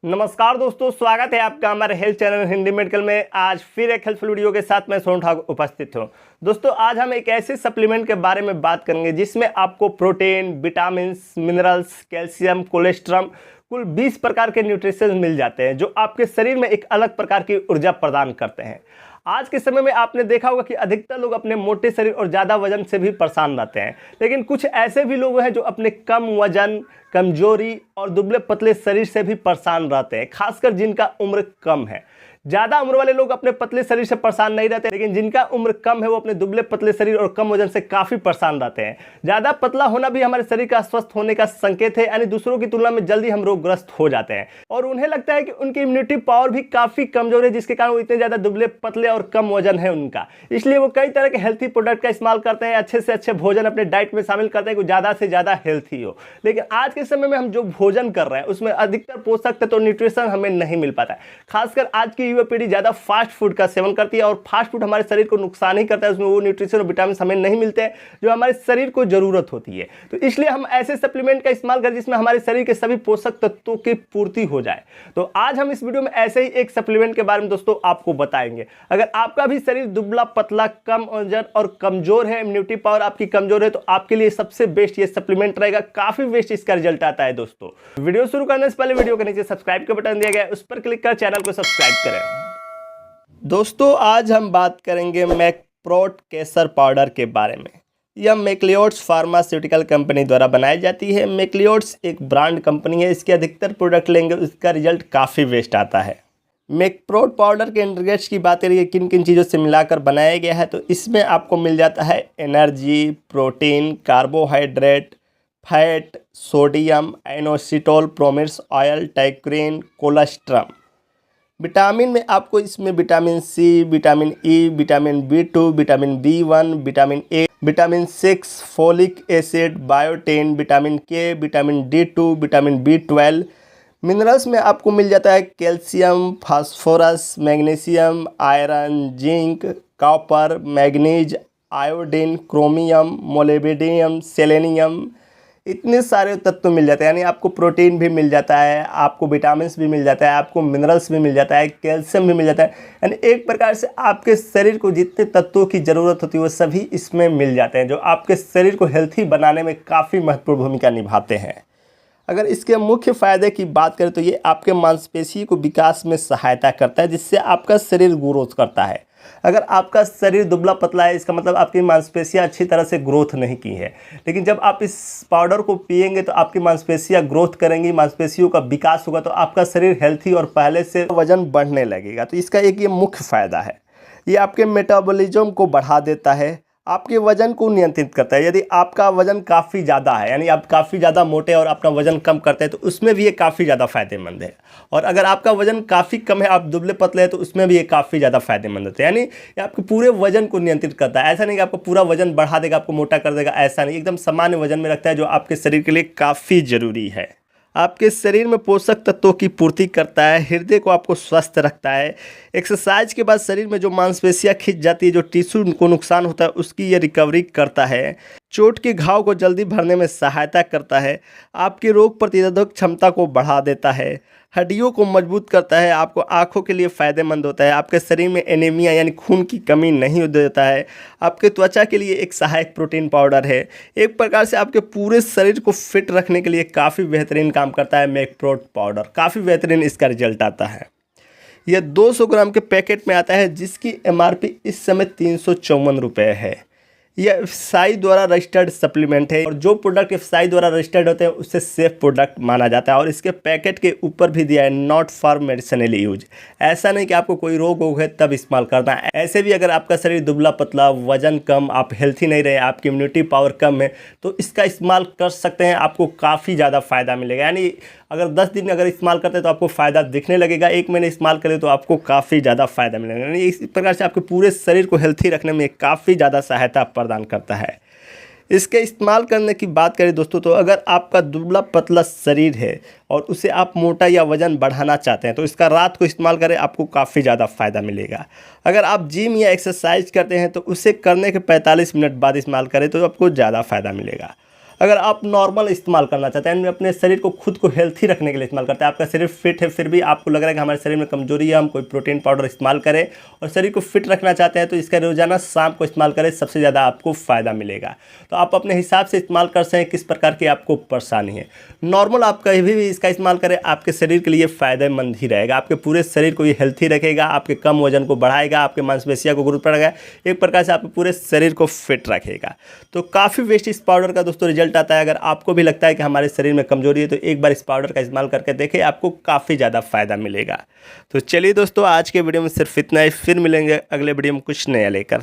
नमस्कार दोस्तों, स्वागत है आपका हमारे हेल्थ चैनल हिंदी मेडिकल में। आज फिर एक हेल्पफुल वीडियो के साथ मैं सोनू ठाकुर उपस्थित हूं। दोस्तों, आज हम एक ऐसे सप्लीमेंट के बारे में बात करेंगे जिसमें आपको protein, vitamin, minerals, calcium, colostrum कुल 20 प्रकार के न्यूट्रिशन मिल जाते हैं जो आपके शरीर में एक अलग प्रकार की ऊर्जा प्रदान करते हैं। आज के समय में आपने देखा होगा कि अधिकतर लोग अपने मोटे शरीर और ज़्यादा वजन से भी परेशान रहते हैं, लेकिन कुछ ऐसे भी लोग हैं जो अपने कम वजन, कमजोरी और दुबले पतले शरीर से भी परेशान रहते हैं, खासकर जिनका उम्र कम है। ज़्यादा उम्र वाले लोग अपने पतले शरीर से परेशान नहीं रहते, लेकिन जिनका उम्र कम है वो अपने दुबले पतले शरीर और कम वजन से काफ़ी परेशान रहते हैं। ज़्यादा पतला होना भी हमारे शरीर का स्वस्थ होने का संकेत है, यानी दूसरों की तुलना में जल्दी हम रोगग्रस्त हो जाते हैं और उन्हें लगता है कि उनकी इम्यूनिटी पावर भी काफ़ी कमजोर है, जिसके कारण वो इतने ज़्यादा दुबले पतले और कम वजन है उनका। इसलिए वो कई तरह के हेल्थी प्रोडक्ट का इस्तेमाल करते हैं, अच्छे से अच्छे भोजन अपने डाइट में शामिल करते हैं कि ज़्यादा से ज़्यादा हेल्थी हो। लेकिन आज के समय में हम जो भोजन कर रहे हैं उसमें अधिकतर पोषक तत्व और न्यूट्रिशन हमें नहीं मिल पाता है। खासकर आज की युवा पीढ़ी ज़्यादा फास्ट फूड का सेवन करती है और फास्ट फूड हमारे शरीर को नुकसान ही करता है, उसमें वो न्यूट्रिशन और विटामिन हमें नहीं मिलते हैं जो हमारे शरीर को जरूरत होती है। तो इसलिए हम ऐसे सप्लीमेंट का इस्तेमाल करें जिसमें हमारे शरीर के सभी पोषक तत्वों की पूर्ति हो जाए। तो आज हम इस वीडियो में ऐसे ही एक सप्लीमेंट के बारे में दोस्तों आपको बताएंगे। अगर आपका भी शरीर दुबला पतला, कम वजन और कमजोर है, इम्यूनिटी पावर आपकी कमजोर है, तो आपके लिए सबसे बेस्ट ये सप्लीमेंट रहेगा। काफी बेस्ट इसका रिजल्ट आता है। दोस्तों, वीडियो शुरू करने से पहले वीडियो के नीचे सब्सक्राइब का बटन दिया गया है, उस पर क्लिक कर चैनल को सब्सक्राइब करें। दोस्तों, आज हम बात करेंगे मैकप्रोट केसर पाउडर के बारे में। यह मैक्लिओड्स फार्मास्यूटिकल कंपनी द्वारा बनाई जाती है। मैक्लिओड्स एक ब्रांड कंपनी है, इसके अधिकतर प्रोडक्ट लेंगे उसका रिजल्ट काफ़ी बेस्ट आता है। मैकप्रोट पाउडर के इंग्रेडिएंट्स की बात करिए किन किन चीज़ों से मिलाकर बनाया गया है, तो इसमें आपको मिल जाता है energy, protein, carbohydrate, fat, sodium, inositol, प्रोमिस ऑयल, टाइक्रिन, कोलेस्ट्रम। विटामिन में आपको इसमें vitamin C, vitamin E, vitamin B2, vitamin B1, vitamin A, vitamin 6, folic acid, biotin, vitamin K, vitamin D2, vitamin B12। Minerals में आपको मिल जाता है calcium, phosphorus, magnesium, iron, zinc, copper, manganese, iodine, chromium, molybdenum, selenium, इतने सारे तत्व मिल जाते हैं। यानी आपको प्रोटीन भी मिल जाता है, आपको विटामिन भी मिल जाता है, आपको मिनरल्स भी मिल जाता है, कैल्शियम भी मिल जाता है। यानी एक प्रकार से आपके शरीर को जितने तत्वों की ज़रूरत होती है वो सभी इसमें मिल जाते हैं, जो आपके शरीर को हेल्थी बनाने में काफ़ी महत्वपूर्ण भूमिका निभाते हैं। अगर इसके मुख्य फ़ायदे की बात करें तो ये आपके मांसपेशी को विकास में सहायता करता है, जिससे आपका शरीर ग्रोथ करता है। अगर आपका शरीर दुबला पतला है, इसका मतलब आपकी मांसपेशियां अच्छी तरह से ग्रोथ नहीं की है। लेकिन जब आप इस पाउडर को पिएंगे तो आपकी मांसपेशियां ग्रोथ करेंगी, मांसपेशियों का विकास होगा, तो आपका शरीर हेल्थी और पहले से वजन बढ़ने लगेगा। तो इसका एक ये मुख्य फ़ायदा है। ये आपके मेटाबॉलिज्म को बढ़ा देता है, आपके वजन को नियंत्रित करता है। यदि आपका वजन काफ़ी ज़्यादा है, यानी आप काफ़ी ज़्यादा मोटे और अपना वजन कम करते हैं, तो उसमें भी ये काफ़ी ज़्यादा फायदेमंद है। और अगर आपका वजन काफ़ी कम है, आप दुबले पतले हैं, तो उसमें भी ये काफ़ी ज़्यादा फायदेमंद होता है। यानी ये आपके पूरे वजन को नियंत्रित करता है। ऐसा नहीं कि आपको पूरा वजन बढ़ा देगा, आपको मोटा कर देगा, ऐसा नहीं। एकदम सामान्य वजन में रखता है, जो आपके शरीर के लिए काफ़ी ज़रूरी है। आपके शरीर में पोषक तत्वों की पूर्ति करता है, हृदय को आपको स्वस्थ रखता है। एक्सरसाइज के बाद शरीर में जो मांसपेशियां खिंच जाती है, जो टिश्यू को नुकसान होता है, उसकी ये रिकवरी करता है। चोट के घाव को जल्दी भरने में सहायता करता है। आपकी रोग प्रतिरोधक क्षमता को बढ़ा देता है, हड्डियों को मजबूत करता है, आपको आँखों के लिए फ़ायदेमंद होता है, आपके शरीर में एनीमिया यानी खून की कमी नहीं हो देता है, आपके त्वचा के लिए एक सहायक प्रोटीन पाउडर है। एक प्रकार से आपके पूरे शरीर को फिट रखने के लिए काफ़ी बेहतरीन काम करता है मैकप्रोट पाउडर। काफ़ी बेहतरीन इसका रिजल्ट आता है। यह 200 ग्राम के पैकेट में आता है, जिसकी MRP इस समय 354 रुपये है। यह एफएसआई द्वारा रजिस्टर्ड सप्लीमेंट है और जो प्रोडक्ट एफएसआई द्वारा रजिस्टर्ड होते हैं उससे सेफ प्रोडक्ट माना जाता है। और इसके पैकेट के ऊपर भी दिया है नॉट फॉर मेडिसिनल यूज। ऐसा नहीं कि आपको कोई रोग हो है तब इस्तेमाल करना है। ऐसे भी अगर आपका शरीर दुबला पतला, वजन कम, आप हेल्थी नहीं रहे, आपकी इम्यूनिटी पावर कम है, तो इसका इस्तेमाल कर सकते हैं। आपको काफ़ी ज़्यादा फ़ायदा मिलेगा। यानी अगर 10 दिन अगर इस्तेमाल करते हैं तो आपको फ़ायदा दिखने लगेगा, 1 महीने इस्तेमाल करें तो आपको काफ़ी ज़्यादा फ़ायदा मिलेगा। यानी इस प्रकार से आपके पूरे शरीर को हेल्थी रखने में काफ़ी ज़्यादा सहायता प्रदान करता है। इसके इस्तेमाल करने की बात करें दोस्तों, तो अगर आपका दुबला पतला शरीर है और उसे आप मोटा या वजन बढ़ाना चाहते हैं तो इसका रात को इस्तेमाल करें, आपको काफ़ी ज़्यादा फ़ायदा मिलेगा। अगर आप जिम या एक्सरसाइज करते हैं तो उसे करने के 45 मिनट बाद इस्तेमाल करें तो आपको ज़्यादा फ़ायदा मिलेगा। अगर आप नॉर्मल इस्तेमाल करना चाहते हैं, अपने शरीर को खुद को हेल्थी रखने के लिए इस्तेमाल करते हैं, आपका शरीर फिट है फिर भी आपको लग रहा है कि हमारे शरीर में कमजोरी है, हम कोई प्रोटीन पाउडर इस्तेमाल करें और शरीर को फिट रखना चाहते हैं, तो इसका रोजाना शाम को इस्तेमाल करें, सबसे ज़्यादा आपको फ़ायदा मिलेगा। तो आप अपने हिसाब से इस्तेमाल कर सकते हैं किस प्रकार की आपको परेशानी है। नॉर्मल आप कहीं भी इसका इस्तेमाल करें, आपके शरीर के लिए फ़ायदेमंद ही रहेगा, आपके पूरे शरीर को ये हेल्थी रखेगा, आपके कम वजन को बढ़ाएगा, आपके मांसपेशियों को ग्रोथ बढ़ाएगा, एक प्रकार से आपके पूरे शरीर को फिट रखेगा। तो काफ़ी बेस्ट इस पाउडर का दोस्तों रिजल्ट आता है। अगर आपको भी लगता है कि हमारे शरीर में कमजोरी है तो एक बार इस पाउडर का इस्तेमाल करके देखें, आपको काफ़ी ज़्यादा फायदा मिलेगा। तो चलिए दोस्तों, आज के वीडियो में सिर्फ इतना ही, फिर मिलेंगे अगले वीडियो में कुछ नया लेकर।